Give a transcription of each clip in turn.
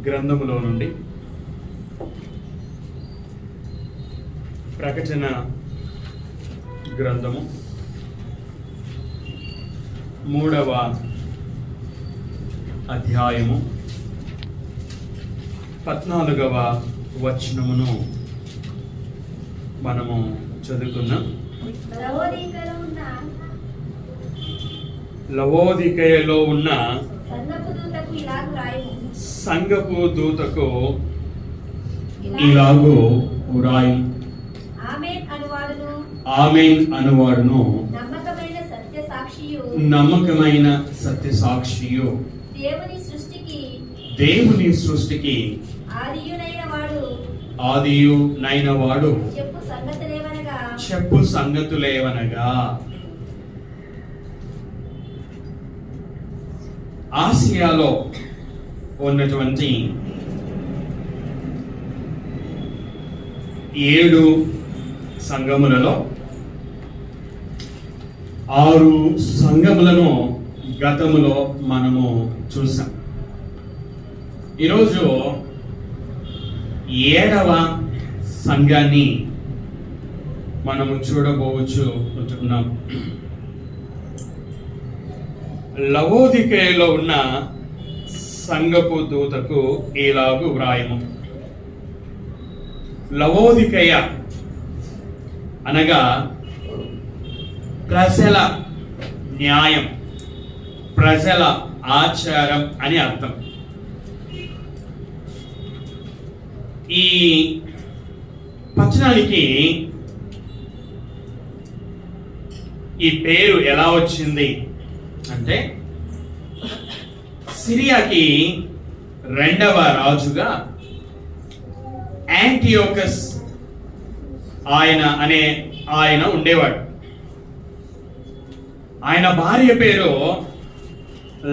గ్రంథములో నుండి ప్రకటన గ్రంథము 3వ అధ్యాయము 14వ వచనమును మనము చదువుకున్నాం. లవోదికయలో ఉన్న సంఘపు దూతకు ఇలాగు వ్రాయి. ఆమేన్ అనువాడును నమ్మకమైన సత్య సాక్షియు దేవుని సృష్టికి ఆదియునైన వాడు చెప్పు సంగతులేవనగా ఆసియాలో ఉన్నటువంటి 7 సంఘములలో 6 సంఘములను గతములో మనము చూసాం. ఈరోజు 7వ సంఘాన్ని మనము చూడబోచున్నాం. లవోదికయలో ఉన్న సంఘపు దూతకు ఇలాగు వ్రాయము. లవోదికయ అనగా ప్రజల న్యాయం, ప్రజల ఆచారం అని అర్థం. ఈ పట్టణానికి ఈ పేరు ఎలా వచ్చింది అంటే, సిరియాకి 2వ రాజుగా యాంటియోకస్ ఆయన ఉండేవాడు. ఆయన భార్య పేరు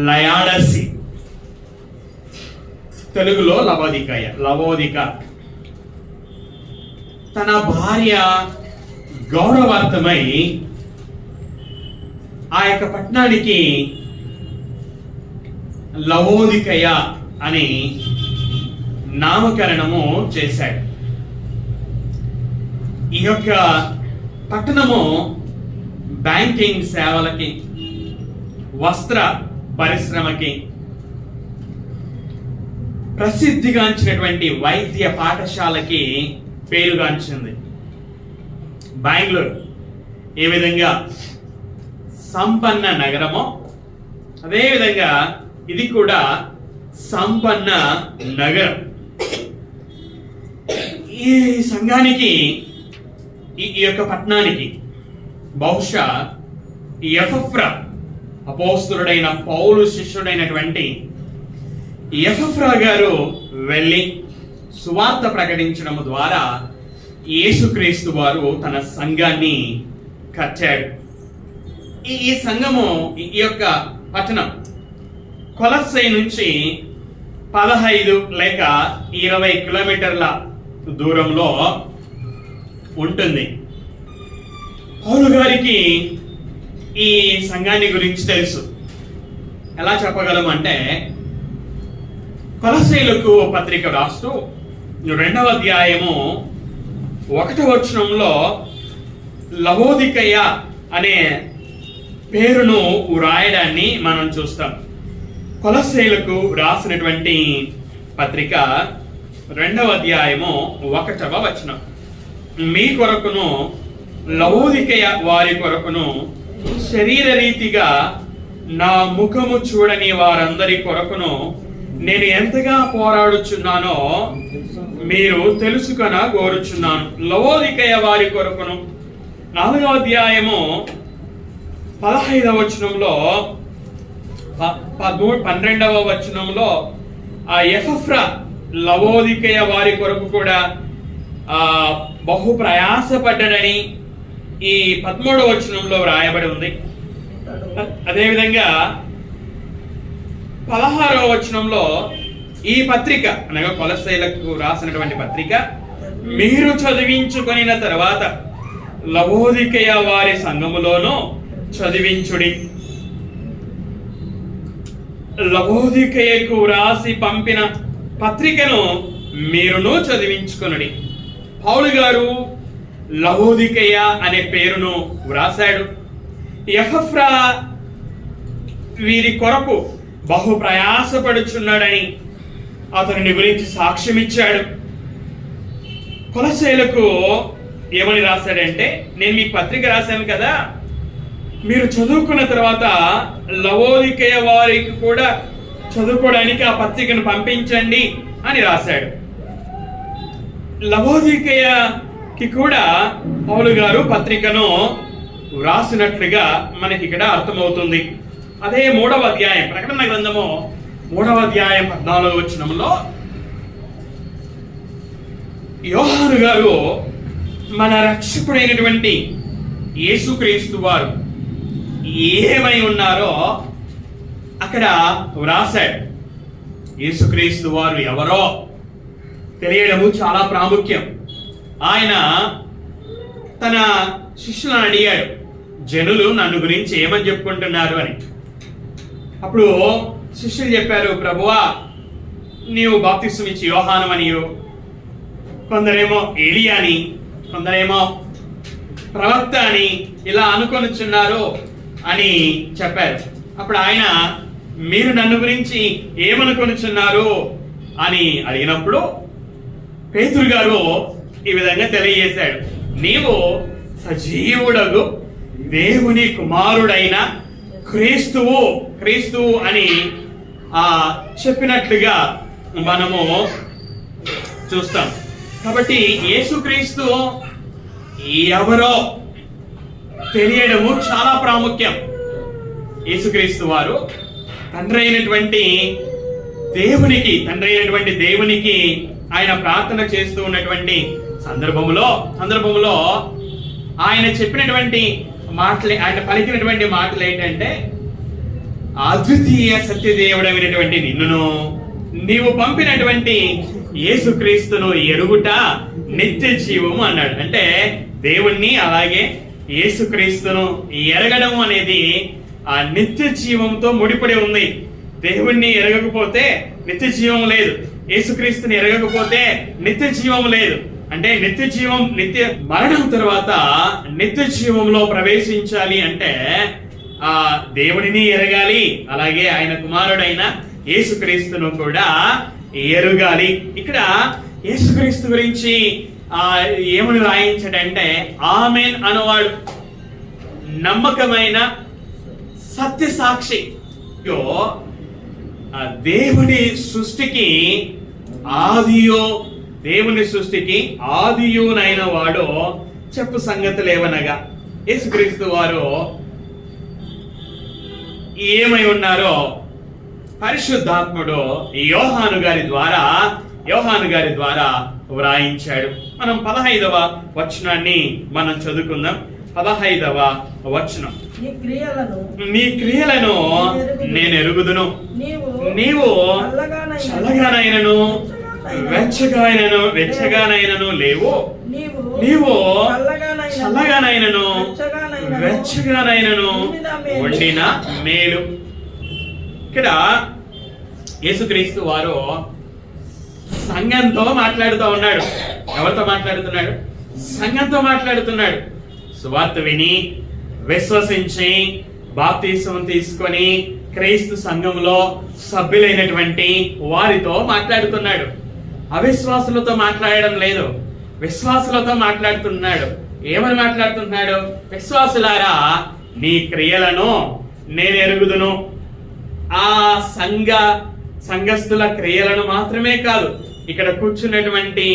లయాడసి, తెలుగులో లవోదిక. తన భార్య గౌరవార్థమై ఆ యొక్క పట్టణానికి లవోదికయ అని నామకరణము చేశాడు. ఈ యొక్క పట్టణము బ్యాంకింగ్ సేవలకి, వస్త్ర పరిశ్రమకి, ప్రసిద్ధిగాంచినటువంటి వైద్య పాఠశాలకి పేరుగాంచింది. బెంగళూరు ఏ విధంగా సంపన్న నగరమో, అదేవిధంగా ఇది కూడా సంపన్న నగరం. ఈ సంఘానికి, ఈ యొక్క పట్టణానికి బహుశా ఎపఫ్రా, అపోస్తలుడైన పౌలు శిష్యుడైనటువంటి ఎపఫ్రా గారు వెళ్ళి సువార్త ప్రకటించడం ద్వారా యేసుక్రీస్తు వారు తన సంఘాన్ని కట్టాడు. ఈ సంఘము, ఈ యొక్క పట్టణం కొలస్సై నుంచి 15 లేక 20 కిలోమీటర్ల దూరంలో ఉంటుంది. పౌలు గారికి ఈ సంఘాన్ని గురించి తెలుసు. ఎలా చెప్పగలం అంటే, కొలస్సైలకు పత్రిక రాస్తూ 2వ అధ్యాయము 1వ వచనంలో లవోదికయ అనే పేరును వ్రాయడాన్ని మనం చూస్తాం. కొలస్సైలకు రాసినటువంటి పత్రిక 2వ అధ్యాయము 1వ వచనం, మీ కొరకును లవోదికయ వారి కొరకును శరీర రీతిగా నా ముఖము చూడని వారందరి కొరకును నేను ఎంతగా పోరాడుచున్నానో మీరు తెలుసుకొన కోరుచున్నాను. లవోదికయ వారి కొరకును 4వ అధ్యాయము 15వ వచనంలో, 12వ వచనంలో ఆ ఎపఫ్రా లవోదికయ వారి కొరకు కూడా బహు ప్రయాసపడ్డాడని ఈ 13వ వచనంలో వ్రాయబడి ఉంది. అదేవిధంగా 16వ వచనంలో ఈ పత్రిక అనగా కొలస్సైలకు రాసినటువంటి పత్రిక మీరు చదివించుకొనిన తర్వాత లవోదికయ వారి సంఘములోనూ చదివించుడి. లవోదికయకు రాసి పంపిన పత్రికను మీరును చదివించుకొనుడి. పౌలు గారు లవోదికయ అనే పేరును వ్రాసాడు. ఎపఫ్రా వీరి కొరకు బహు ప్రయాసపడుచున్నాడని అతనిని గురించి సాక్ష్యం ఇచ్చాడు. కొలస్సీయులకు ఏమని రాశాడంటే, నేను మీకు పత్రిక రాశాను కదా, మీరు చదువుకున్న తర్వాత లవోదికయ వారికి కూడా చదువుకోవడానికి ఆ పత్రికను పంపించండి అని రాశాడు. లవోదికయకి కూడా పౌలు గారు పత్రికను వ్రాసినట్లుగా మనకి ఇక్కడ అర్థమవుతుంది. అదే 3వ అధ్యాయం, ప్రకటన గ్రంథము 3వ అధ్యాయం 14వ వచనంలో యోహాను గారు మన రక్షకుడైనటువంటి యేసుక్రీస్తు వారు ఏమై ఉన్నారో అక్కడ వ్రాసాడు. యేసుక్రీస్తు వారు ఎవరో తెలియడము చాలా ప్రాముఖ్యం. ఆయన తన శిష్యులను అడిగాడు, జనులు నన్ను గురించి ఏమని చెప్పుకుంటున్నారు అని. అప్పుడు శిష్యులు చెప్పారు, ప్రభువా నీవు బాప్తిస్మం ఇచ్చి యోహాను అనియు, కొందరేమో ఏలియా అని, కొందరేమో ప్రవక్త అని ఇలా అనుకొనిచున్నారు అని చెప్పారు. అప్పుడు ఆయన, మీరు నన్ను గురించి ఏమనుకొనిచున్నారు అని అడిగినప్పుడు పేతురు గారు ఈ విధంగా తెలియజేశాడు, నీవు సజీవుడగు దేవుని కుమారుడైన క్రీస్తువు అని చెప్పినట్లుగా మనము చూస్తాం. కాబట్టి యేసుక్రీస్తు ఎవరో తెలియడము చాలా ప్రాముఖ్యం. యేసుక్రీస్తు వారు తండ్రి అయినటువంటి దేవునికి ఆయన ప్రార్థన చేస్తూ ఉన్నటువంటి సందర్భంలో ఆయన చెప్పినటువంటి మాటలు, ఆయన పలికినటువంటి మాటలు ఏంటంటే, అద్వితీయ సత్యదేవుడైనటువంటి నిన్నును నీవు పంపినటువంటి యేసుక్రీస్తును ఎరుగుట నిత్య జీవము అన్నాడు. అంటే దేవుణ్ణి అలాగే యేసుక్రీస్తును ఎరగడం అనేది ఆ నిత్య జీవంతో ముడిపడి ఉంది. దేవుణ్ణి ఎరగకపోతే నిత్య జీవం లేదు, యేసుక్రీస్తుని ఎరగకపోతే నిత్య జీవం లేదు. అంటే నిత్య మరణం తర్వాత నిత్య జీవంలో ప్రవేశించాలి అంటే ఆ దేవుడిని ఎరగాలి, అలాగే ఆయన కుమారుడైన యేసుక్రీస్తును కూడా ఎరగాలి. ఇక్కడ యేసుక్రీస్తు గురించి ఏమని రాయించాడంటే, ఆమెన్ అనువాడు నమ్మకమైన సత్య సాక్షి. దేవుని సృష్టికి ఆదియునైన వాడు చెప్పు సంగతులు ఏవనగా, యేసుక్రీస్తు వారు ఏమై ఉన్నారో పరిశుద్ధాత్ముడు యోహాను గారి ద్వారా వ్రాయించాడు. మనం 15వ వచనాన్ని మనం చదువుకుందాం. 15వ వచనం, నీ క్రియలను నేను ఎరుగుదును, నీవు చల్లగానైనను వెచ్చగానైనను లేవు, నీవు చల్లగానైనను వెచ్చగానైనను వండిన మేలు. ఇక్కడ యేసుక్రీస్తు వారు సంఘంతో మాట్లాడుతూ ఉన్నాడు. ఎవరితో మాట్లాడుతున్నాడు? సంఘంతో మాట్లాడుతున్నాడు. సువార్త విని విశ్వసించి బాప్తిసం తీసుకొని క్రీస్తు సంఘంలో సభ్యులైనటువంటి వారితో మాట్లాడుతున్నాడు. అవిశ్వాసులతో మాట్లాడడం లేదు, విశ్వాసులతో మాట్లాడుతున్నాడు. ఏమని మాట్లాడుతున్నాడు? విశ్వాసులారా, నీ క్రియలను నేను ఎరుగుదును. ఆ సంఘస్థుల క్రియలను మాత్రమే కాదు, ఇక్కడ కూర్చున్నటువంటి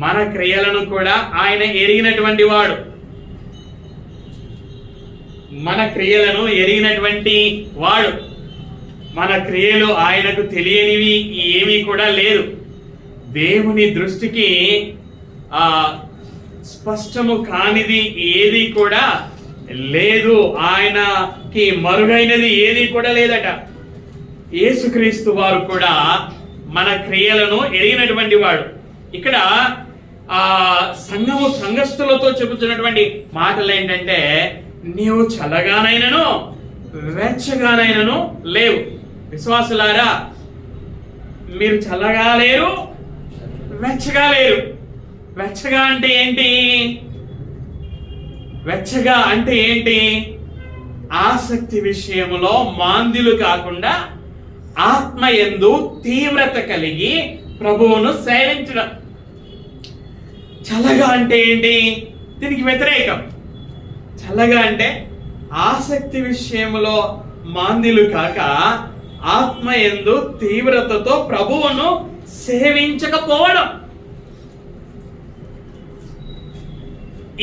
మన క్రియలను కూడా ఆయన ఎరిగినటువంటి వాడు. మన క్రియలను ఎరిగినటువంటి వాడు. మన క్రియలు ఆయనకు తెలియనివి ఏమీ కూడా లేదు. దేవుని దృష్టికి స్పష్టము కానిది ఏది కూడా లేదు, ఆయనకి మరుగైనది ఏది కూడా లేదట. యేసుక్రీస్తు వారు కూడా మన క్రియలను ఎరిగినటువంటి వాడు. ఇక్కడ సంఘస్థులతో చెబుతున్నటువంటి మాటలు ఏంటంటే, నీవు చల్లగానైనను వెచ్చగానైనను లేవు. విశ్వాసులారా, మీరు చల్లగా లేరు, వెచ్చగా లేరు. వెచ్చగా అంటే ఏంటి? వెచ్చగా అంటే ఏంటి? ఆసక్తి విషయంలో మాంద్యులు కాకుండా ఆత్మయందు తీవ్రత కలిగి ప్రభువును సేవించడం. చల్లగా అంటే ఏంటి? దీనికి వ్యతిరేకం. చల్లగా అంటే ఆసక్తి విషయంలో మాంద్యులు కాక ఆత్మయందు తీవ్రతతో ప్రభువును సేవించకపోవడం.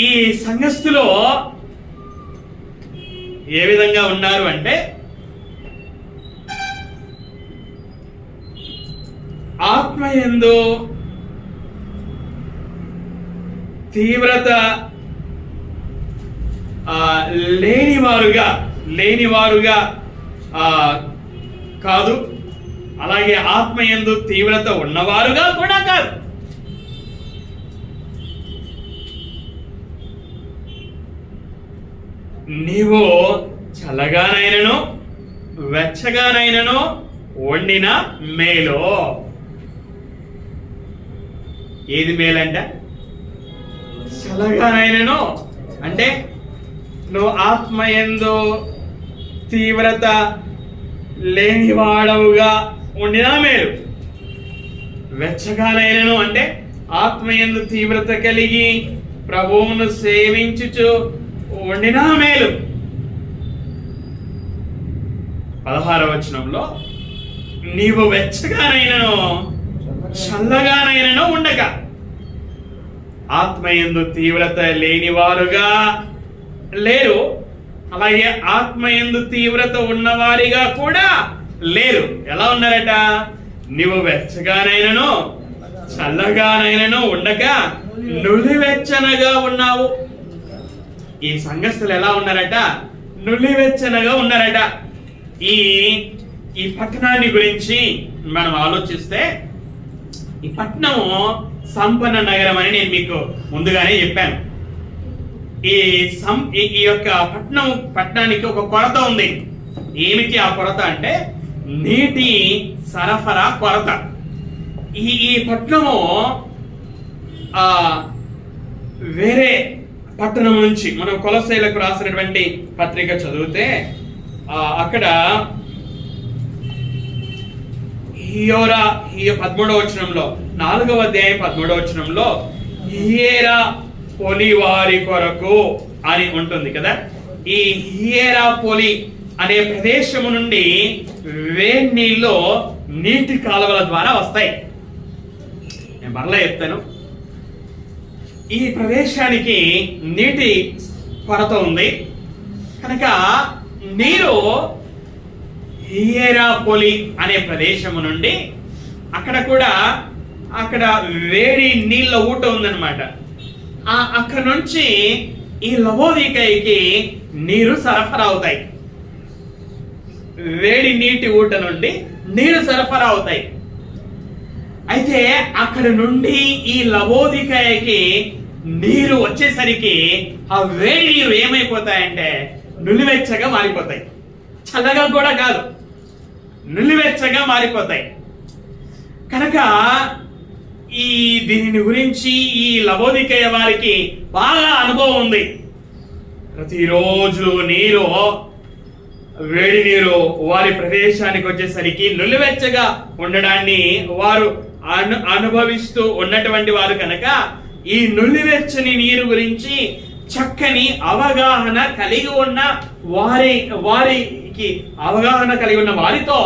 ఈ సంఘస్థులో ఏ విధంగా ఉన్నారు అంటే ఆత్మయందు తీవ్రత లేనివారుగా కాదు, అలాగే ఆత్మయందు తీవ్రత ఉన్నవారుగా కూడా కాదు. నీవు చల్లగానైనను వెచ్చగానైనను వండిన మేలో. ఏది మేలంట? చల్లగానైనను అంటే నువ్వు ఆత్మయందు తీవ్రత లేనివాడవుగా ఉండినా మేలు. వెచ్చగానైనను అంటే ఆత్మయందు తీవ్రత కలిగి ప్రభువును సేవించుచు వండినా మేలు. 16వ వచనంలో నీవు వెచ్చగానైనను చల్లగానైనను ఉండక ఆత్మయందు తీవ్రత లేనివారుగా లేరు, అలాగే ఆత్మయందు తీవ్రత ఉన్నవారిగా కూడా లేరు. ఎలా ఉన్నారట? నీవు వెచ్చగానైనను చల్లగానైనను ఉండక నులివెచ్చనగా ఉన్నావు. ఈ సంఘస్థులు ఎలా ఉన్నారట? నులివెచ్చనగా ఉన్నారట. ఈ పట్టణాన్ని గురించి మనం ఆలోచిస్తే ఈ పట్టణం సంపన్న నగరం అని నేను మీకు ముందుగానే చెప్పాను. ఈ యొక్క పట్టణానికి ఒక కొరత ఉంది. ఏమిటి ఆ కొరత అంటే నీటి సరఫరా కొరత. ఈ పట్టణము వేరే పట్టణం నుంచి మనం కొలస్సీలకు రాసినటువంటి పత్రిక చదివితే అక్కడ 13వ వచనంలో 4వ అధ్యాయం 13వ వచనంలో హియేరా పొలి వారి కొరకు అని ఉంటుంది కదా. ఈ హియేరా పొలి అనే ప్రదేశము నుండి వేడి నీళ్ళు నీటి కాలువల ద్వారా వస్తాయి. నేను మరలా చెప్తాను. ఈ ప్రదేశానికి నీటి కొరత ఉంది కనుక నీరు హియేరాపోలి అనే ప్రదేశము నుండి అక్కడ వేడి నీళ్ళ ఊట ఉందన్నమాట. అక్కడ నుంచి ఈ లవోదికైకి నీరు సరఫరా అవుతాయి. వేడి నీటి ఊట నుండి నీరు సరఫరా అవుతాయి. అయితే అక్కడ నుండి ఈ లవోదికైకి నీరు వచ్చేసరికి ఆ వేడి నీరు ఏమైపోతాయంటే నులివెచ్చగా మారిపోతాయి. చల్లగా కూడా కాదు, నులివెచ్చగా మారిపోతాయి. కనుక దీనిని గురించి ఈ లవోదికయ వారికి బాగా అనుభవం ఉంది. ప్రతిరోజు వేడి నీరు వారి ప్రదేశానికి వచ్చేసరికి నులివెచ్చగా ఉండడాన్ని వారు అనుభవిస్తూ ఉన్నటువంటి వారు కనుక ఈ నులివెచ్చని నీరు గురించి చక్కని అవగాహన కలిగి ఉన్న వారికి అవగాహన కలిగి ఉన్న వారితో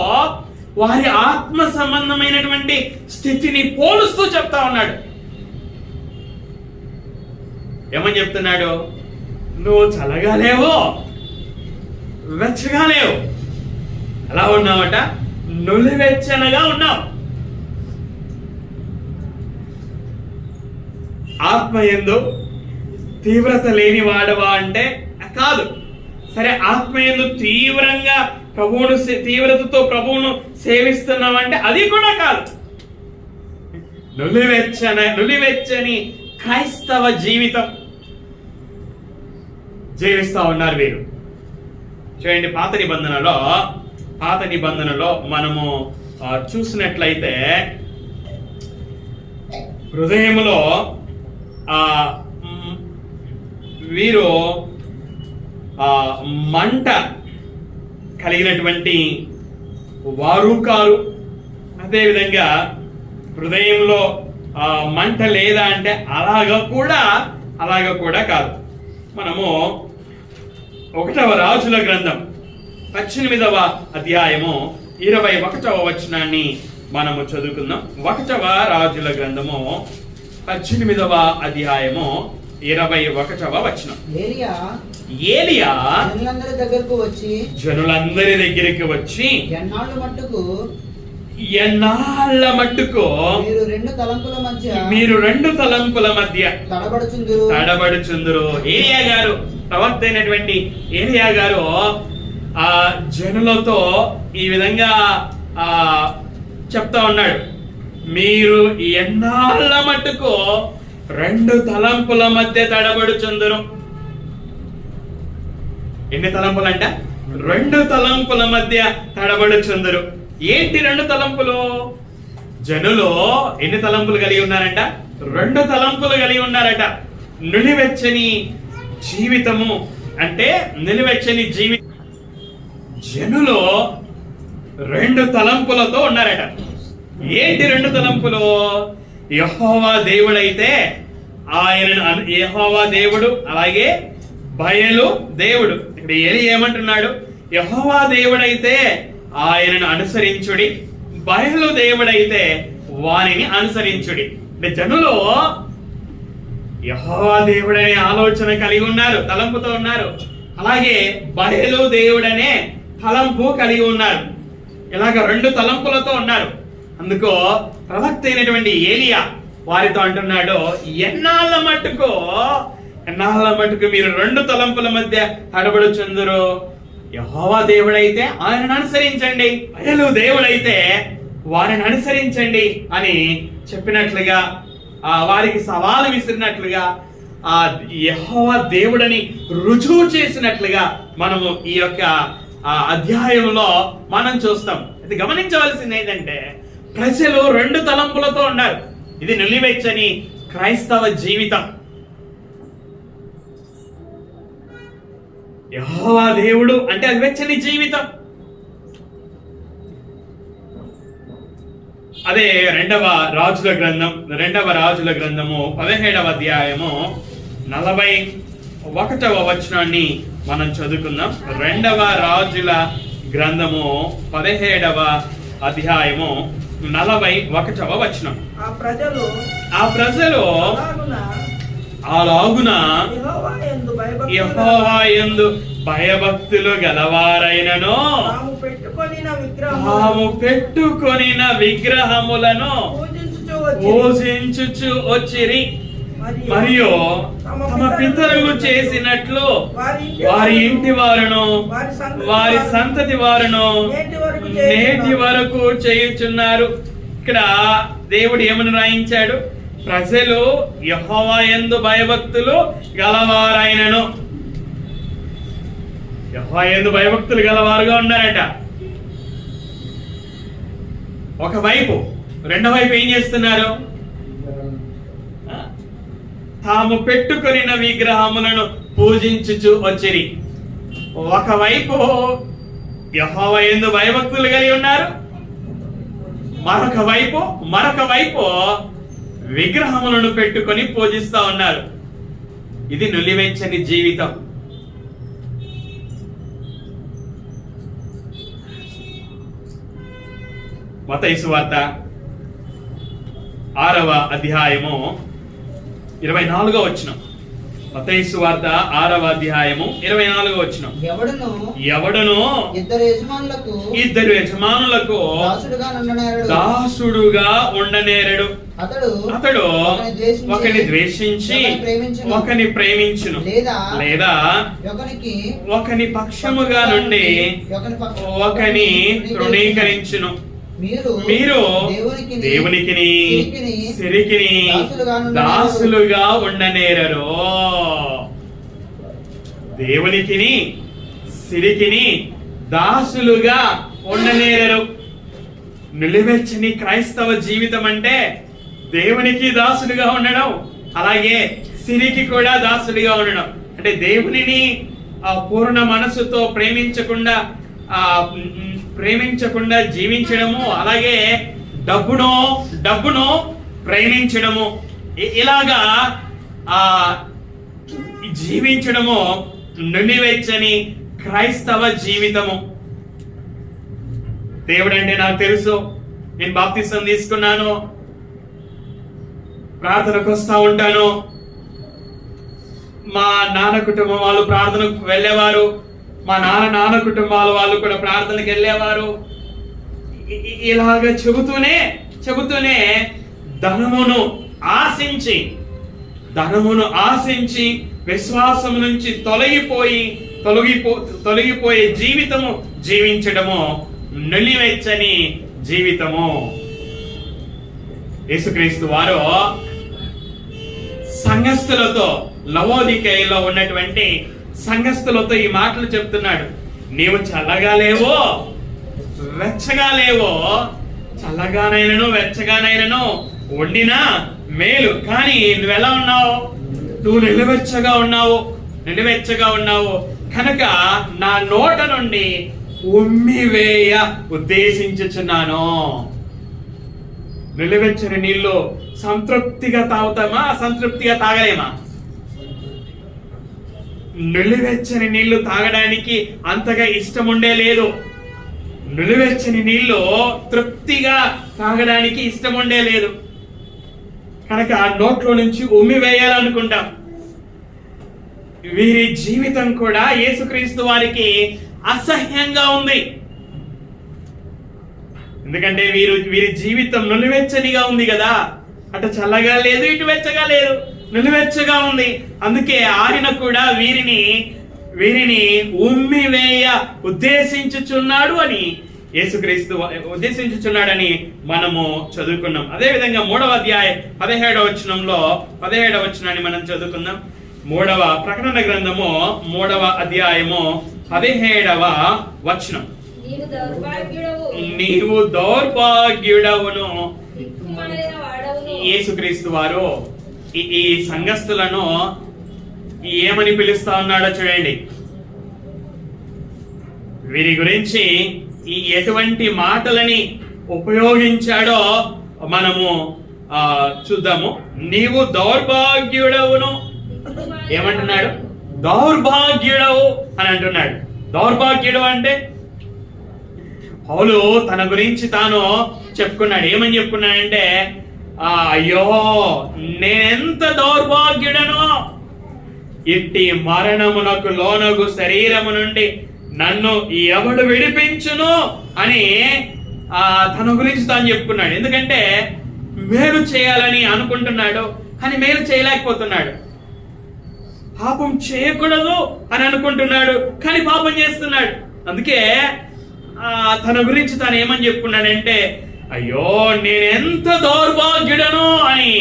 వారి ఆత్మ సంబంధమైనటువంటి స్థితిని పోలుస్తూ చెప్తా ఉన్నాడు. ఏమని చెప్తున్నాడు? నువ్వు చల్లగా లేవు, వెచ్చగా లేవు. ఎలా ఉన్నావట? నులివెచ్చనగా ఉన్నావు. ఆత్మయందు తీవ్రత లేని వాడవా అంటే కాదు. సరే, ఆత్మయందు తీవ్రతతో ప్రభువును సేవిస్తున్నావంటే అది కూడా కాదు. నులివెచ్చని క్రైస్తవ జీవితం జీవిస్తా ఉన్నారు వీరు. చూడండి, పాత నిబంధనలో మనము చూసినట్లయితే హృదయములో వీరు మంట కలిగినటువంటి వారు కారు. అదేవిధంగా హృదయంలో మంట లేదా అంటే అలాగ కూడా కాదు. మనము 1వ రాజుల గ్రంథం 18వ అధ్యాయము 21వ వచనాన్ని మనము చదువుకుందాం. 1వ రాజుల గ్రంథము 18వ అధ్యాయము 21వ వచనం. ఏలియా జనులందరి దగ్గరికి వచ్చి ఎన్నాళ్ళ మట్టుకు మీరు 2 తలంపుల మధ్య తడబడుచుందురు. ఏలియా గారు, ప్రవక్త అయినటువంటి ఏలియా గారు ఆ జనులతో ఈ విధంగా చెప్తా ఉన్నాడు, మీరు ఎన్నాళ్ళ మట్టుకు 2 తలంపుల మధ్య తడబడుచుందురు. ఎన్ని తలంపులు అంట? 2 తలంపుల మధ్య తడబడుచుందురు. ఏంటి 2 తలంపులు? జనులు ఎన్ని తలంపులు కలిగి ఉన్నారంట? 2 తలంపులు కలిగి ఉన్నారట. నులివెచ్చని జీవితము అంటే నిలువెచ్చని జీవితం. జనులు 2 తలంపులతో ఉన్నారట. ఏంటి 2 తలంపులు? యెహోవా దేవుడైతే ఆయనను, యెహోవా దేవుడు, అలాగే బయలు దేవుడు. ఇక్కడ ఏమంటున్నాడు? యెహోవా దేవుడైతే ఆయనను అనుసరించుడి, బయలు దేవుడైతే వారిని అనుసరించుడి. అంటే జనులు యెహోవా దేవుడనే ఆలోచన కలిగి ఉన్నారు, తలంపుతో ఉన్నారు. అలాగే బయలు దేవుడనే తలంపు కలిగి ఉన్నారు. ఇలాగ 2 తలంపులతో ఉన్నారు. అందుకో ప్రవక్త అయినటువంటి ఏలియా వారితో అంటున్నాడు, ఎన్నాళ్ళ మట్టుకు మీరు 2 తలంపుల మధ్య తడబడుచుందురు. యెహోవా దేవుడైతే ఆయనను అనుసరించండి, బయలు దేవుడైతే వారిని అనుసరించండి అని చెప్పినట్లుగా, వారికి సవాలు విసిరినట్లుగా, ఆ యెహోవా దేవుడని రుజువు చేసినట్లుగా మనము ఈ యొక్క అధ్యాయంలో మనం చూస్తాం. ఇది గమనించవలసింది ఏంటంటే, ప్రజలు 2 తలంపులతో ఉన్నారు. ఇది నిలివెచ్చని క్రైస్తవ జీవితం. యెహోవా దేవుడు అంటే అది వెచ్చని జీవితం. అదే 2వ రాజుల గ్రంథము 17వ అధ్యాయము 41వ వచనాన్ని మనం చదువుకుందాం. 2వ రాజుల గ్రంథము 17వ అధ్యాయము 41వ వచనం. ఆ ప్రజలు అలాగున యెహోవా యందు భయభక్తులు గలవారైనను తాము పెట్టుకొనిన విగ్రహములను పూజించుచు వచ్చిరి, మరియు తమ పితరులు చేసినట్లు వారి ఇంటి వారును వారి సంతతి వారును నేటి వరకు చేయుచున్నారు. ఇక్కడ దేవుడు ఏమని రాయించాడు? ప్రజలు యెహోవా యందు భయభక్తులు గలవారైనను, యెహోవా యందు భయభక్తులు గలవారుగా ఉన్నారట. ఒకవైపు, రెండో వైపు ఏం చేస్తున్నారు? తాము పెట్టుకొనిన విగ్రహములను పూజించుచు వచ్చిరి. ఒకవైపు యెహోవా యందు భయభక్తులు కలిగి ఉన్నారు, మరొక వైపు విగ్రహములను పెట్టుకొని పూజిస్తా ఉన్నారు. ఇది నులివెచ్చని జీవితం. మత్తయి సువార్త 6వ అధ్యాయము 24వ వచనం. మత్తయి సువార్త 6వ అధ్యాయము 24వ వచనం. ఎవడును ఇద్దరు యజమానులకు దాసుడుగా ఉండనేరడు. అతడు ఒకని ద్వేషించి ఒకని ప్రేమించును, లేదా ఒకని పక్షముగా నుండి ఒకని తృణీకరించును. మీరు దేవునికిని సిరికిని దాసులుగా ఉండనేరరు. దేవునికిని సిరికిని దాసులుగా ఉండనేరరు. నిలువెచ్చని క్రైస్తవ జీవితం అంటే దేవునికి దాసుడిగా ఉండడం, అలాగే సిరికి కూడా దాసుడిగా ఉండడం. అంటే దేవునిని పూర్ణ మనసుతో ప్రేమించకుండా జీవించడము, అలాగే డబ్బును ప్రేమించడము, ఇలాగా జీవించడము నిలువెచ్చని క్రైస్తవ జీవితము. దేవుడు అంటే నాకు తెలుసు, నేను బాప్తిసం తీసుకున్నాను, ప్రార్థనకు వస్తా ఉంటాను, మా నాన్న కుటుంబం వాళ్ళు ప్రార్థనకు వెళ్ళేవారు, మా నాన్న కుటుంబాల వాళ్ళు కూడా ప్రార్థనకు వెళ్ళేవారు. ఇలాగ చెబుతూనే ధనమును ఆశించి విశ్వాసం నుంచి తొలగిపోయే జీవితము జీవించడము నిలువెచ్చని జీవితము. యేసుక్రీస్తు వారు సంఘస్థులతో, లవోదికయలో ఉన్నటువంటి సంఘస్థులతో ఈ మాటలు చెప్తున్నాడు. నీవు చల్లగా లేవో వెచ్చగా లేవో, చల్లగానైనను వెచ్చగానైనను వండినా మేలు, కానీ నువ్వెలా ఉన్నావు? నువ్వు నిలువెచ్చగా ఉన్నావు కనుక నా నోట నుండి ఉమ్మివేయ ఉద్దేశించుచున్నాను. నిలువెచ్చని నీళ్లు సంతృప్తిగా తాగుతామా, అసంతృప్తిగా తాగలేమా? నిలువెచ్చని నీళ్లు తాగడానికి అంతగా ఇష్టం ఉండే లేదు. నిలువెచ్చని నీళ్లు తృప్తిగా తాగడానికి ఇష్టం ఉండే లేదు కనుక ఆ నోట్లో నుంచి ఉమ్మి వేయాలనుకుంటాం. వీరి జీవితం కూడా యేసుక్రీస్తు వారికి అసహ్యంగా ఉంది. ఎందుకంటే వీరి జీవితం నిలువెచ్చనిగా ఉంది కదా, అటు చల్లగా లేదు, ఇటు వెచ్చగా లేదు, నిలువెచ్చగా ఉంది. అందుకే ఆయన కూడా వీరిని ఉమ్మివేయ ఉద్దేశించుచున్నాడు అని యేసుక్రీస్తు ఉద్దేశించుచున్నాడని మనము చదువుకున్నాం. అదే విధంగా 3వ అధ్యాయం 17వ వచనాన్ని మనం చదువుకుందాం. ప్రకటన గ్రంథము 3వ అధ్యాయము 17వ వచనం. నీవు దౌర్భాగ్యుడవును. యేసుక్రీస్తు వారు ఈ సంఘస్థులను ఏమని పిలుస్తా ఉన్నాడో చూడండి. వీరి గురించి ఎటువంటి మాటలని ఉపయోగించాడో మనము చూద్దాము. నీవు దౌర్భాగ్యుడవును ఏమంటున్నాడు? దౌర్భాగ్యుడవు అని అంటున్నాడు. దౌర్భాగ్యుడు అంటే పౌలు తన గురించి తాను చెప్పుకున్నాడు. ఏమని చెప్పుకున్నాడంటే, అయ్యో నేనెంత దౌర్భాగ్యుడనో, ఇట్టి మరణమునకు లోనగు శరీరము నుండి నన్ను ఎవడు విడిపించును అని తన గురించి తాను చెప్పుకున్నాడు. ఎందుకంటే మేలు చేయాలని అనుకుంటున్నాడు, కానీ మేలు చేయలేకపోతున్నాడు. పాపం చేయకూడదు అని అనుకుంటున్నాడు, కానీ పాపం చేస్తున్నాడు. అందుకే తన గురించి తాను ఏమని చెప్పుకున్నాడంటే, అయ్యో నేనెంత దౌర్భాగ్యుడను అని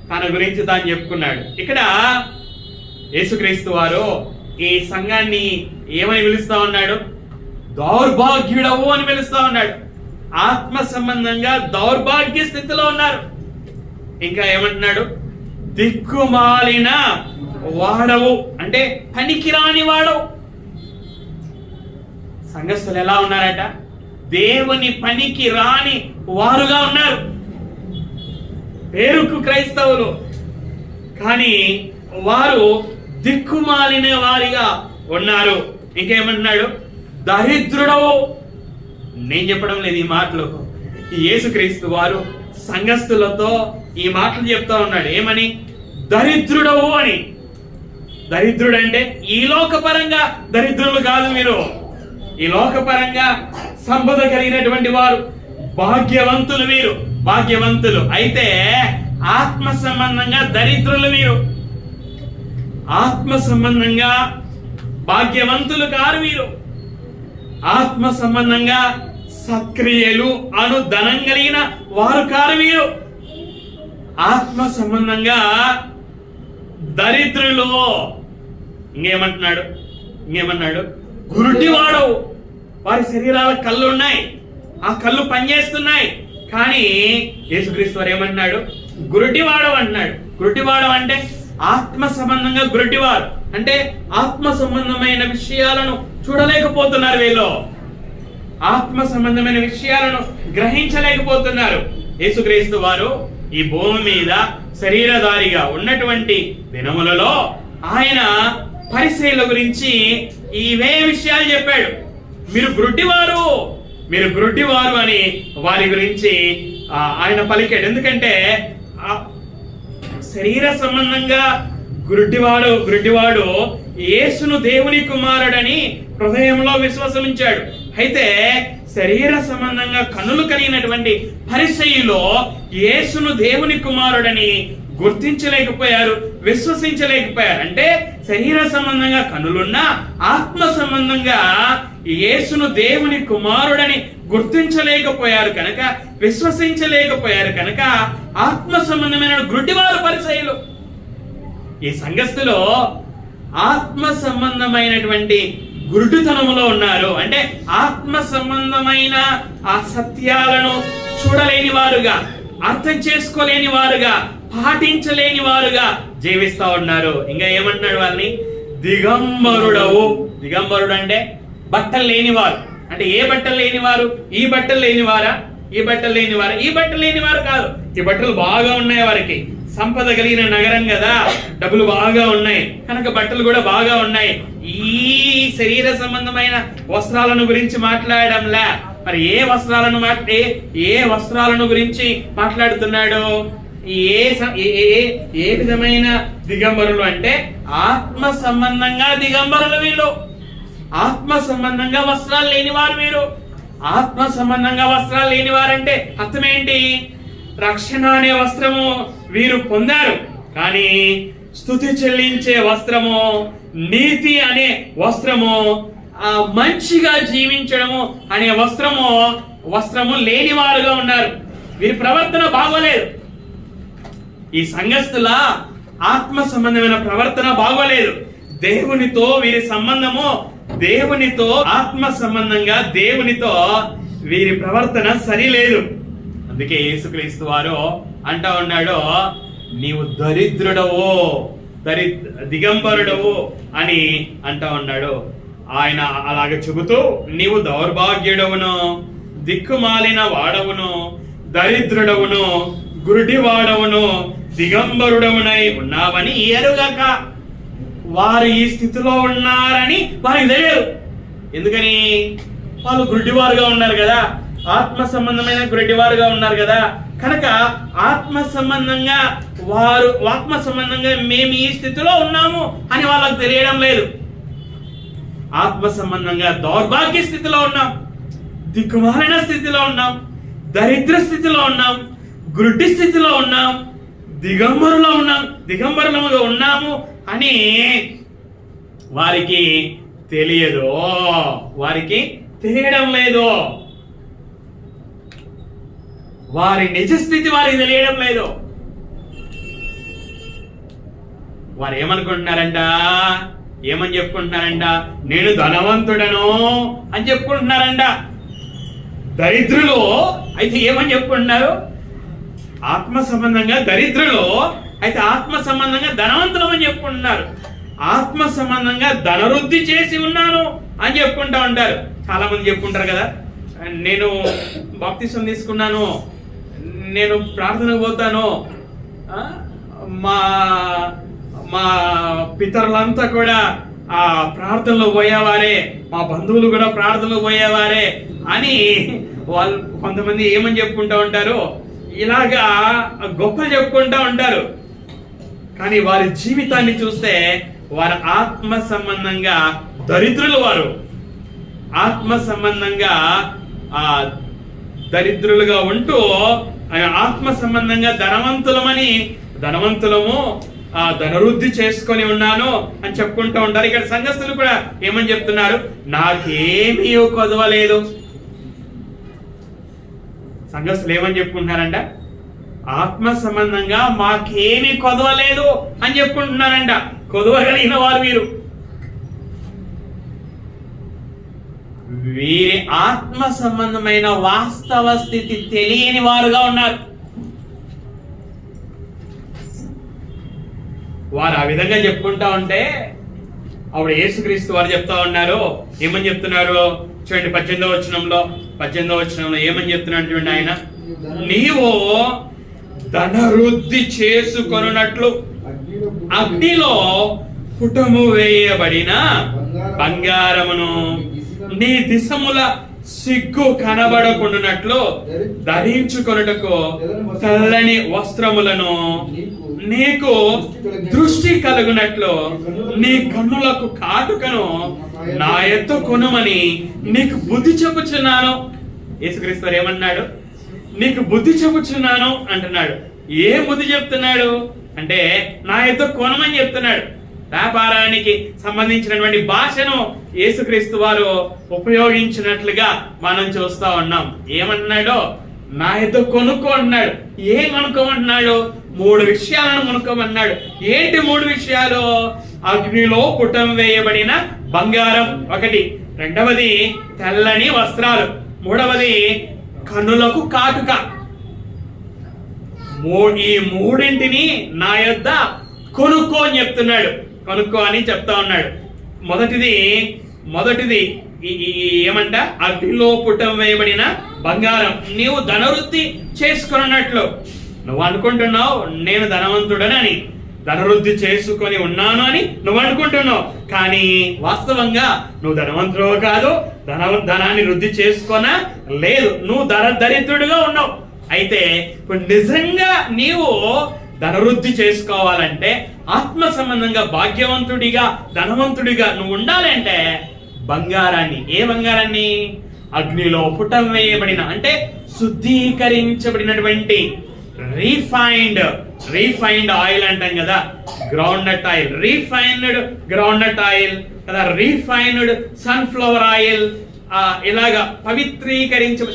తన గురించి తాను చెప్పుకున్నాడు. ఇక్కడ యేసుక్రీస్తు వారు ఈ సంఘాన్ని ఏమని పిలుస్తా ఉన్నాడు? దౌర్భాగ్యుడవు అని పిలుస్తా ఉన్నాడు. ఆత్మ సంబంధంగా దౌర్భాగ్య స్థితిలో ఉన్నారు. ఇంకా ఏమంటున్నాడు? దిక్కుమాలిన వాడవు అంటే పనికిరాని వాడవు. సంఘస్థులు ఎలా ఉన్నారట? దేవుని పనికి రాని వారుగా ఉన్నారు. పేరుకు క్రైస్తవులు, కానీ వారు దిక్కుమాలిన వారిగా ఉన్నారు. ఇంకేమంటున్నాడు? దరిద్రుడవు. నేను చెప్పడం లేదు ఈ మాటలు, యేసుక్రీస్తు వారు సంఘస్థులతో ఈ మాటలు చెప్తా ఉన్నాడు. ఏమని? దరిద్రుడవు అని. దరిద్రుడు అంటే ఈ లోకపరంగా దరిద్రులు కాదు మీరు, ఈ లోకపరంగా సంపద కలిగినటువంటి వారు, భాగ్యవంతులు మీరు, భాగ్యవంతులు. అయితే ఆత్మ సంబంధంగా దరిద్రులు మీరు. ఆత్మ సంబంధంగా భాగ్యవంతులు కారు మీరు. ఆత్మ సంబంధంగా సక్రియలు అను ధనం కలిగిన వారు కారు మీరు. ఆత్మ సంబంధంగా దరిద్రులు. ఇంకేమన్నాడు? గురుటివాడవు. వారి శరీరాల కళ్ళు ఉన్నాయి, ఆ కళ్ళు పనిచేస్తున్నాయి. కానీ యేసుక్రీస్తు వారు ఏమంటున్నాడు? గురుడివాడు అంటున్నాడు. గురుడివాడు అంటే ఆత్మ సంబంధంగా గురుడివారు అంటే ఆత్మ సంబంధమైన విషయాలను చూడలేకపోతున్నారు. వీళ్ళు ఆత్మ సంబంధమైన విషయాలను గ్రహించలేకపోతున్నారు. యేసుక్రీస్తు వారు ఈ భూమి మీద శరీరధారిగా ఉన్నటువంటి దినములలో ఆయన పరిసయ్యుల గురించి ఇవే విషయాలు చెప్పాడు. మీరు గురుడివారు అని వారి గురించి ఆయన పలికాడు. ఎందుకంటే శరీర సంబంధంగా గురుడివాడు యేసును దేవుని కుమారుడని హృదయంలో విశ్వసించాడు. అయితే శరీర సంబంధంగా కన్నులు కలిగినటువంటి పరిసయ్యులు యేసును దేవుని కుమారుడని గుర్తించలేకపోయారు, విశ్వసించలేకపోయారు. అంటే శరీర సంబంధంగా కన్నులున్నా ఆత్మ సంబంధంగా యేసును దేవుని కుమారుడని గుర్తించలేకపోయారు కనుక, విశ్వసించలేకపోయారు కనుక ఆత్మ సంబంధమైన గుడ్డివారు పరిసయ్యులు. ఈ సంఘస్థులో ఆత్మ సంబంధమైనటువంటి గురుడుతనములో ఉన్నారు. అంటే ఆత్మ సంబంధమైన ఆ సత్యాలను చూడలేని వారుగా, అర్థం చేసుకోలేని వారుగా, పాటించలేని వారుగా జీవిస్తా ఉన్నారు. ఇంకా ఏమంటున్నాడు వాళ్ళని? దిగంబరుడవు. దిగంబరుడు అంటే బట్టలు లేనివారు. అంటే ఏ బట్టలు లేనివారు? ఈ బట్టలు లేనివారా? ఈ బట్టలు లేనివారా? ఈ బట్టలు లేనివారు కాదు. ఈ బట్టలు బాగా ఉన్నాయి, వారికి సంపద కలిగిన నగరం కదా, డబ్బులు బాగా ఉన్నాయి కనుక బట్టలు కూడా బాగా ఉన్నాయి. ఈ శరీర సంబంధమైన వస్త్రాలను గురించి మాట్లాడడంలా. మరి ఏ వస్త్రాలను గురించి మాట్లాడుతున్నాడు? ఏ విధమైన దిగంబరులు అంటే ఆత్మ సంబంధంగా దిగంబరులు వీళ్ళు. ఆత్మ సంబంధంగా వస్త్రాలు లేనివారు వీరు. ఆత్మ సంబంధంగా వస్త్రాలు లేనివారంటే అర్థం ఏంటి? రక్షణ అనే వస్త్రము వీరు పొందారు, కానీ స్తుతి చెల్లించే వస్త్రము, నీతి అనే వస్త్రము, మంచిగా జీవించడము అనే వస్త్రము లేనివారుగా ఉన్నారు. వీరి ప్రవర్తన బాగోలేదు. ఈ సంఘస్థుల ఆత్మ సంబంధమైన ప్రవర్తన బాగోలేదు. దేవునితో వీరి సంబంధము, దేవునితో ఆత్మ సంబంధంగా దేవునితో వీరి ప్రవర్తన సరిలేదు. అందుకే యేసుక్రీస్తు వారు అంటా ఉన్నాడు, నీవు దరిద్రుడవు, దిగంబరుడవు అని అంటా ఉన్నాడు. ఆయన అలాగ చెబుతూ, నీవు దౌర్భాగ్యుడవును, దిక్కుమాలిన వాడవును, దరిద్రుడవును, గురుడి వాడవును, దిగంబరుడవునై ఉన్నావని ఎరుగక. వారు ఈ స్థితిలో ఉన్నారని వారికి తెలియదు. ఎందుకని? వాళ్ళు గురుడివారుగా ఉన్నారు కదా, ఆత్మ సంబంధమైన గురుడివారుగా ఉన్నారు కదా, కనుక ఆత్మ సంబంధంగా మేము ఈ స్థితిలో ఉన్నాము అని వాళ్ళకు తెలియడం లేదు. ఆత్మ సంబంధంగా దౌర్భాగ్య స్థితిలో ఉన్నాం, దిక్కుమాలిన స్థితిలో ఉన్నాం, దరిద్ర స్థితిలో ఉన్నాం, గురుడి స్థితిలో ఉన్నాం, దిగంబరులుగా ఉన్నాము అని వారికి తెలియదు, వారికి తెలియడం లేదు. వారి నిజ స్థితి వారికి తెలియడం లేదు. వారు ఏమని చెప్పుకుంటున్నారంట? నేను ధనవంతుడను అని చెప్పుకుంటున్నారంట. దరిద్రులు అయితే ఏమని చెప్పుకుంటున్నారు? ఆత్మ సంబంధంగా దరిద్రులు అయితే ఆత్మ సంబంధంగా ధనవంతులు అని చెప్పుకుంటున్నారు. ఆత్మ సంబంధంగా ధనవృద్ధి చేసి ఉన్నాను అని చెప్పుకుంటా ఉంటారు. చాలా మంది చెప్పుకుంటారు కదా, నేను బాప్తిసం తీసుకున్నాను, నేను ప్రార్థనకు పోతాను, మా పితరులంతా కూడా ఆ ప్రార్థనలో పోయేవారే, మా బంధువులు కూడా ప్రార్థనలో పోయేవారే అని వాళ్ళు కొంతమంది ఏమని చెప్పుకుంటా ఉంటారు, ఇలాగా గొప్పలు చెప్పుకుంటా ఉంటారు. కానీ వారి జీవితాన్ని చూస్తే వారు ఆత్మ సంబంధంగా దరిద్రులు. వారు ఆత్మ సంబంధంగా దరిద్రులుగా ఉంటూ ఆత్మ సంబంధంగా ధనవంతులము ధనవృద్ధి చేసుకొని ఉన్నాను అని చెప్పుకుంటూ ఉంటారు. ఇక్కడ సంఘస్థులు కూడా ఏమని చెప్తున్నారు? నాకేమీ కొదవలేదు. సంఘస్థులు ఏమని చెప్పుకుంటున్నారంట? ఆత్మ సంబంధంగా మాకేమీ కొదవలేదు అని చెప్పుకుంటున్నారంట. కొదవగలిగిన వారు వీరి ఆత్మ సంబంధమైన వాస్తవ స్థితి తెలియని వారుగా ఉన్నారు. వారు ఆ విధంగా చెప్పుకుంటా ఉంటే అప్పుడు యేసుక్రీస్తు వారు చెప్తా ఉన్నారు. ఏమని చెప్తున్నారు చూడండి, 18వ వచనంలో ఏమని చెప్తున్నాడు చూడండి ఆయన, నీవు ధనవృద్ధి చేసుకొనున్నట్లు అగ్నిలో పుటము వేయబడిన బంగారమును నీ దిశముల సిగ్గు కనబడకుండానట్లు ధరించుకొనుటకు తెల్లని వస్త్రములను నీకు దృష్టి కలుగునట్లు నీ కన్నులకు కాటుకను నా ఎద్ద కొనుమని నీకు బుద్ధి చెప్పుచున్నాను. యేసుక్రీస్తు ఏమన్నాడు? నీకు బుద్ధి చెప్పుచున్నాను అంటున్నాడు. ఏ బుద్ధి చెప్తున్నాడు అంటే నా ఎద్ద కొనమని చెప్తున్నాడు. వ్యాపారానికి సంబంధించినటువంటి భాషను యేసుక్రీస్తు వారు ఉపయోగించినట్లుగా మనం చూస్తా ఉన్నాం. ఏమంటున్నాడో నా ఎద్ద కొనుక్కో అంటున్నాడు. ఏం కొనుక్కోమంటున్నాడు? 3 విషయాలను కొనుక్కోమన్నాడు. ఏంటి 3 విషయాలు? అగ్నిలో పుటం వేయబడిన బంగారం ఒకటి, రెండవది తెల్లని వస్త్రాలు, మూడవది కన్నులకు కాటుక. ఈ 3ంటిని నా యొద్ద కొనుక్కో అని చెప్తున్నాడు. కొనుక్కో అని చెప్తా ఉన్నాడు. మొదటిది ఏమంట? అగ్నిలో పుటం వేయబడిన బంగారం. నీవు ధనవృద్ధి చేసుకున్నట్లు నువ్వు అనుకుంటున్నావు నేను ధనవంతుడని, ధనవృద్ధి చేసుకొని ఉన్నాను అని నువ్వు అనుకుంటున్నావు. కానీ వాస్తవంగా నువ్వు ధనవంతుడు కాదు, ధనాన్ని వృద్ధి చేసుకొన లేదు, నువ్వు దరిద్రుడుగా ఉన్నావు. అయితే ఇప్పుడు నిజంగా నీవు ధనవృద్ధి చేసుకోవాలంటే, ఆత్మ సంబంధంగా భాగ్యవంతుడిగా ధనవంతుడిగా నువ్వు ఉండాలంటే బంగారాన్ని, ఏ బంగారాన్ని? అగ్నిలో పుటం వేయబడిన అంటే శుద్ధీకరించబడినటువంటి రీఫైన్డ్ ఆయిల్ అంటాం కదా, groundnut oil, refined groundnut oil కదా, రీఫైన్డ్ సన్ఫ్లవర్ ఆయిల్, ఇలాగా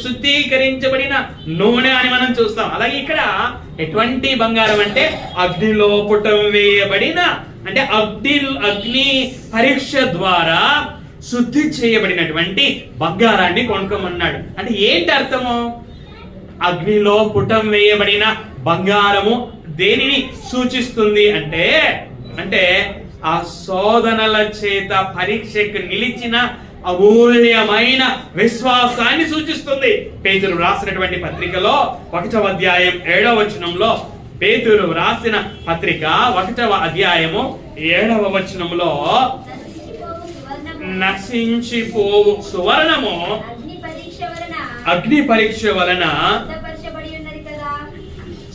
శుద్ధీకరించబడిన నూనె అని మనం చూస్తాం. అలాగే ఇక్కడ ఎటువంటి బంగారం అంటే అగ్నిలో పుటం వేయబడిన అంటే అగ్ని పరీక్ష ద్వారా శుద్ధి చేయబడినటువంటి బంగారాన్ని కొనుక్కోమన్నాడు. అంటే ఏంటి అర్థము? అగ్నిలో పుటం వేయబడిన బంగారము దేనిని సూచిస్తుంది అంటే ఆ శోధనల చేత పరీక్షకు నిలిచిన అమూల్యమైన విశ్వాసాన్ని సూచిస్తుంది. పేతురు రాసినటువంటి పత్రికలో 1వ అధ్యాయం 7వ వచనంలో, పేతురు రాసిన పత్రిక 1వ అధ్యాయము 7వ వచనంలో, నశించిపోవు సువర్ణము అగ్ని పరీక్ష వలన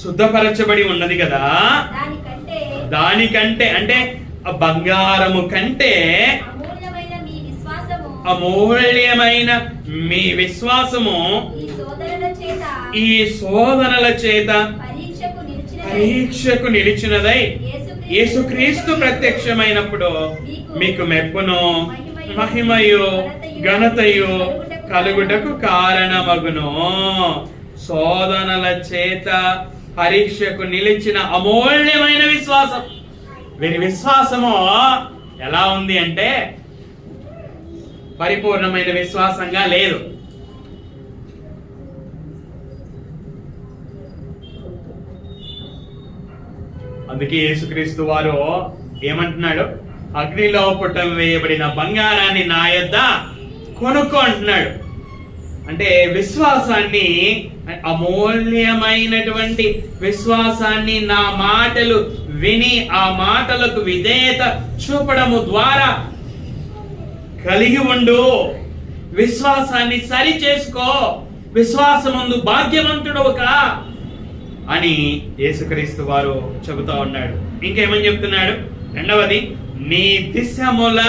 శుద్ధపరచబడి ఉన్నది కదా, దానికంటే అంటే బంగారము కంటే అమూల్యమైన మీ విశ్వాసము ఈ శోధనల చేత పరీక్షకు నిలిచినదై యేసుక్రీస్తు ప్రత్యక్షమైనప్పుడు మీకు మెప్పును మహిమయు ఘనతయు కలుగుటకు కారణమగును. శోధనల చేత పరీక్షకు నిలిచిన అమూల్యమైన విశ్వాసం. వీరి విశ్వాసము ఎలా ఉంది అంటే పరిపూర్ణమైన విశ్వాసంగా లేదు. అందుకే యేసుక్రీస్తు వారు ఏమంటున్నాడు? అగ్నిలో పుటం వేయబడిన బంగారాన్ని నా యొద్ద కొనుక్కో అంటున్నాడు. అంటే విశ్వాసాన్ని, అమూల్యమైనటువంటి విశ్వాసాన్ని నా మాటలు విని ఆ మాటలకు విధేయత చూపడము ద్వారా కలిగి ఉండు. విశ్వాసాన్ని సరి చేసుకో, విశ్వాసమందు భాగ్యవంతుడవుకా అని యేసుక్రీస్తు వారు చెబుతా ఉన్నాడు. ఇంకేమని చెప్తున్నాడు? రెండవది, నీ దిశముల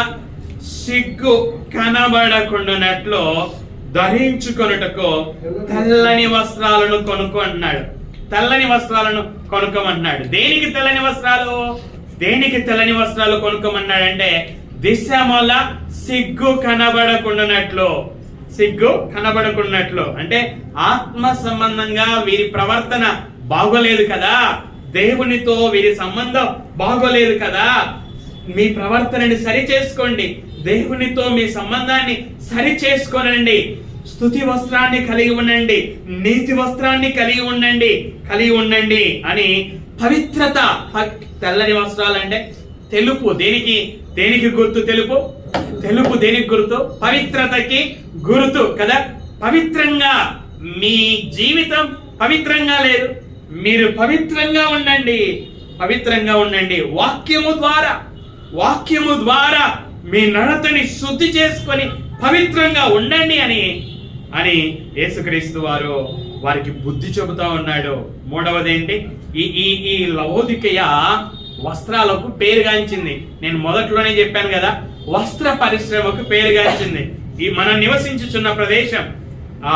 సిగ్గు కనబడకుండానట్లు ధరించుకొనుటకు తెల్లని వస్త్రాలను కొనుక్కో అంటున్నాడు. తెల్లని వస్త్రాలను కొనుక్కోమన్నాడు. దేనికి తెల్లని వస్త్రాలు? దేనికి తెల్లని వస్త్రాలు కొనుక్కోమన్నాడంటే దిశముల సిగ్గు కనబడకున్నట్లు అంటే ఆత్మ సంబంధంగా వీరి ప్రవర్తన బాగోలేదు కదా, దేవునితో వీరి సంబంధం బాగోలేదు కదా, మీ ప్రవర్తనని సరి చేసుకోండి, దేవునితో మీ సంబంధాన్ని సరి చేసుకోనండి. స్తుతి వస్త్రాన్ని కలిగి ఉండండి, నీతి వస్త్రాన్ని కలిగి ఉండండి అని పవిత్రత. తెల్లని వస్త్రాలు అంటే తెలుపు. దేనికి గుర్తు? తెలుపు దేనికి గుర్తు? పవిత్రతకి గుర్తు కదా. పవిత్రంగా, మీ జీవితం పవిత్రంగా లేదు, మీరు పవిత్రంగా ఉండండి. వాక్యము ద్వారా మీ నడతని శుద్ధి చేసుకొని పవిత్రంగా ఉండండి అని యేసుక్రీస్తు వారికి బుద్ధి చెబుతా ఉన్నాడు. మూడవది ఏంటి? ఈ లవోదికయ వస్త్రాలకు పేరుగాంచింది. నేను మొదట్లోనే చెప్పాను కదా, వస్త్ర పరిశ్రమకు పేరుగాంచింది. ఈ మనం నివసించుచున్న ప్రదేశం ఆ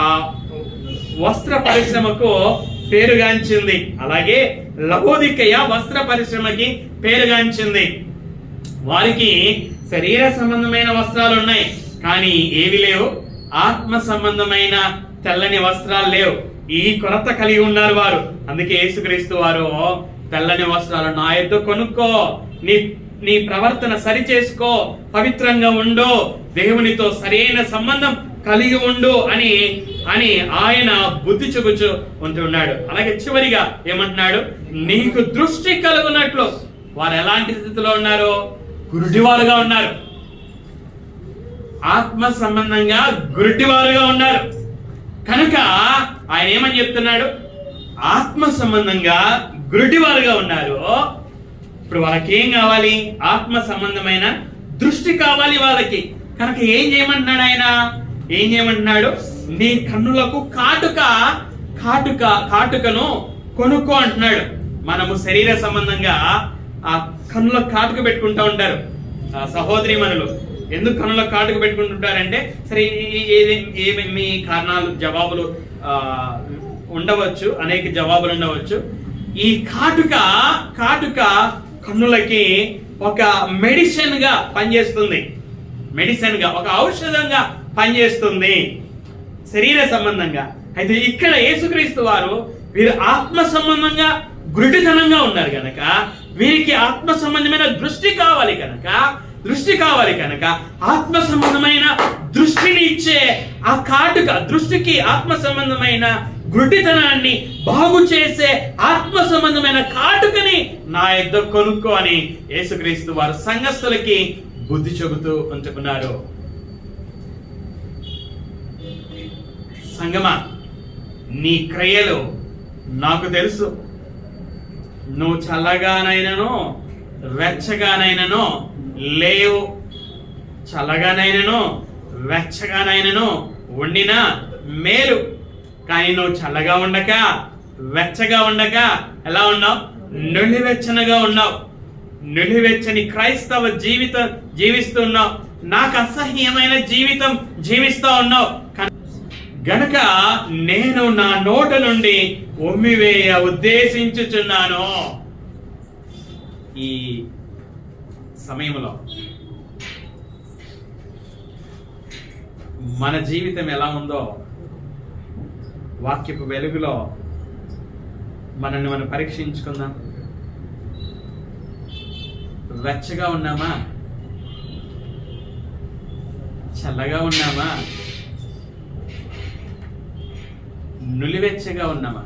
వస్త్ర పరిశ్రమకు పేరుగాంచింది. అలాగే లవోదికయ వస్త్ర పరిశ్రమకి పేరుగాంచింది. వారికి శరీర సంబంధమైన వస్త్రాలు ఉన్నాయి, కానీ ఏవి లేవు? ఆత్మ సంబంధమైన తెల్లని వస్త్రాలు లేవు. ఈ కొరత కలిగి ఉన్నారు వారు. అందుకే యేసుక్రీస్తు వారు తెల్లని వస్త్రాలు నా యొద్ద కొనుక్కో, నీ ప్రవర్తన సరి చేసుకో, పవిత్రంగా ఉండు, దేవునితో సరైన సంబంధం కలిగి ఉండు అని ఆయన బుద్ధి చెబుచు ఉంటున్నాడు. అలాగే చివరిగా ఏమంటున్నాడు? నీకు దృష్టి కలుగునట్లు. వారు ఎలాంటి స్థితిలో ఉన్నారు? గురుడివారుగా ఉన్నారు. ఆత్మ సంబంధంగా గురుడివారుగా ఉన్నారు. కనుక ఆయన ఏమని చెప్తున్నాడు? ఆత్మ సంబంధంగా గురుడివారుగా ఉన్నారు. ఇప్పుడు వాళ్ళకి ఏం కావాలి? ఆత్మ సంబంధమైన దృష్టి కావాలి వాళ్ళకి. కనుక ఏం చేయమంటున్నాడు ఆయన? నీ కన్నులకు కాటుకను కొనుక్కో అంటున్నాడు. మనము శరీర సంబంధంగా ఆ కన్నులకు కాటుక పెట్టుకుంటూ ఉంటారు సహోదరి మనులు. ఎందుకు కన్నులకు కాటుక పెట్టుకుంటుంటారంటే, సరే ఏమి కారణాలు, జవాబులు ఉండవచ్చు, అనేక జవాబులు ఉండవచ్చు. ఈ కాటుక కన్నులకి ఒక మెడిసిన్ గా పనిచేస్తుంది, ఒక ఔషధంగా పనిచేస్తుంది శరీర సంబంధంగా. అయితే ఇక్కడ యేసుక్రీస్తు వారు వీరు ఆత్మ సంబంధంగా గురుడితనంగా ఉన్నారు కనుక, వీరికి ఆత్మ సంబంధమైన దృష్టి కావాలి కనుక ఆత్మ సంబంధమైన దృష్టిని ఇచ్చే ఆ కాటుక, దృష్టికి ఆత్మ సంబంధమైన గుడ్డితనాన్ని బాగు చేసే ఆత్మ సంబంధమైన కాటుకని నా యొద్ద కొనుక్కో అని యేసుక్రీస్తు వారు సంఘస్థులకి బుద్ధి చెబుతూ ఉంచుకున్నారు. సంగమా, నీ క్రియలు నాకు తెలుసు. నువ్వు చల్లగానైనను వెచ్చగానైనను లేవు. చల్లగానైనను వెచ్చగానైనను వండినా మేలు. కానీ నువ్వు చల్లగా ఉండక, వెచ్చగా ఉండక ఎలా ఉన్నావు? నులివెచ్చనగా ఉన్నావు. నులివెచ్చని క్రైస్తవ జీవితం జీవిస్తున్నావు. నాకు అసహ్యమైన జీవితం జీవిస్తా ఉన్నావు. గనక నేను నా నోట నుండి ఉమ్మివేయ ఉద్దేశించుచున్నాను. ఈ సమయంలో మన జీవితం ఎలా ఉందో వాక్యపు వెలుగులో మనల్ని మనం పరీక్షించుకుందాం. వెచ్చగా ఉన్నామా? చల్లగా ఉన్నామా? నులివెచ్చగా ఉన్నామా?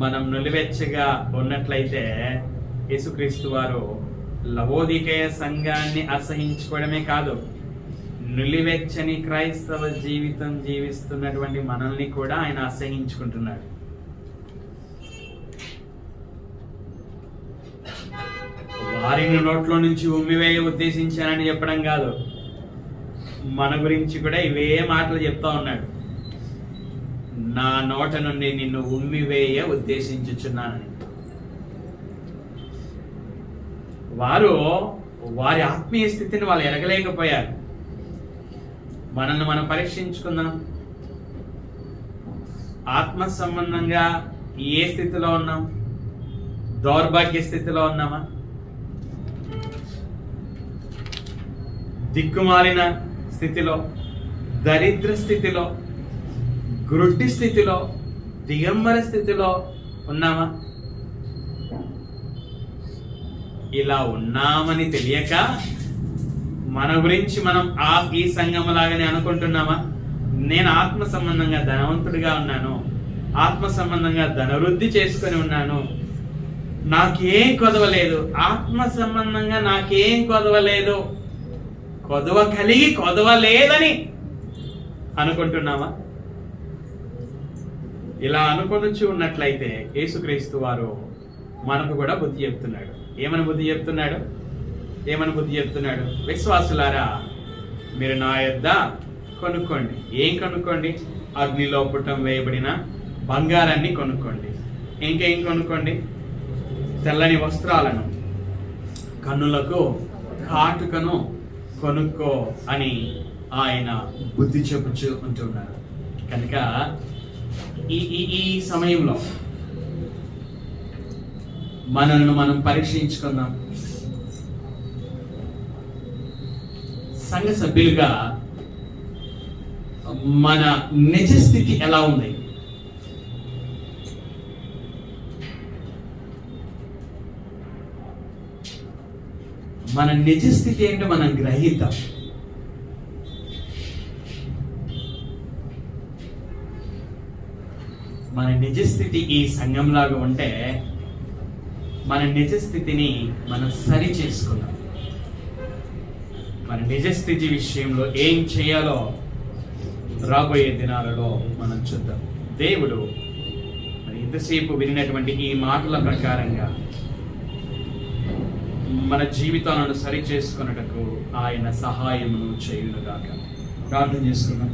మనం నులివెచ్చగా ఉన్నట్లయితే యేసుక్రీస్తు వారు లవోదికయ సంఘాన్ని అసహించుకోవడమే కాదు, నులివెచ్చని క్రైస్తవ జీవితం జీవిస్తున్నటువంటి మనల్ని కూడా ఆయన అసహించుకుంటున్నాడు. వారిని నోట్లో నుంచి ఉమ్మివేయ ఉద్దేశించానని చెప్పడం కాదు, మన గురించి కూడా ఇవే మాటలు చెప్తా ఉన్నాడు. నా నోట నుండి నిన్ను ఉమ్మివేయ ఉద్దేశించుచున్నానని. వారి ఆత్మీయ స్థితిని వాళ్ళు ఎరగలేకపోయారు. మనల్ని మనం పరీక్షించుకుందాం. ఆత్మ సంబంధంగా ఏ స్థితిలో ఉన్నాం? దౌర్భాగ్య స్థితిలో ఉన్నామా? దిక్కుమాలిన స్థితిలో, దరిద్ర స్థితిలో, గ్రుడ్డి స్థితిలో, దిగంబర స్థితిలో ఉన్నామా? ఇలా ఉన్నామని తెలియక మన గురించి మనం ఈ సంఘం లాగానే అనుకుంటున్నామా? నేను ఆత్మ సంబంధంగా ధనవంతుడిగా ఉన్నాను, ఆత్మ సంబంధంగా ధనవృద్ధి చేసుకొని ఉన్నాను, నాకేం కొదవలేదు, ఆత్మ సంబంధంగా నాకేం కొదవలేదు, కొదవ కలిగి కొదవలేదని అనుకుంటున్నామా? ఇలా అనుకొనుచు ఉన్నట్లయితే యేసుక్రీస్తు వారు మనకు కూడా బుద్ధి చెప్తున్నాడు. ఏమని బుద్ధి చెప్తున్నాడు? విశ్వాసులారా, మీరు నా యొద్ద కొనుక్కోండి. ఏం కొనుక్కోండి? అగ్నిలో పుటం వేయబడిన బంగారాన్ని కొనుక్కోండి. ఇంకేం కొనుక్కోండి? తెల్లని వస్త్రాలను, కన్నులకు కాటుకను కొనుక్కో అని ఆయన బుద్ధి చెప్పుచు ఉంటున్నారు. కనుక ఈ సమయంలో మనల్ని మనం పరీక్షించుకుందాం. సంఘ సభ్యులుగా మన నిజ స్థితి ఎలా ఉంది? మన నిజ స్థితి ఏంటో మనం గ్రహిద్దాం. మన నిజ స్థితి ఈ సంఘంలాగా ఉంటే మన నిజ స్థితిని మనం సరి చేసుకుందాం. మన నిజ స్థితి విషయంలో ఏం చేయాలో రాబోయే దినాలలో మనం చూద్దాం. దేవుడు మరి ఇంతసేపు వినినటువంటి ఈ మాటల ప్రకారంగా మన జీవితాలను సరి చేసుకున్నటకు ఆయన సహాయమును చేయునుగాక. ప్రార్థన చేసుకున్నాం.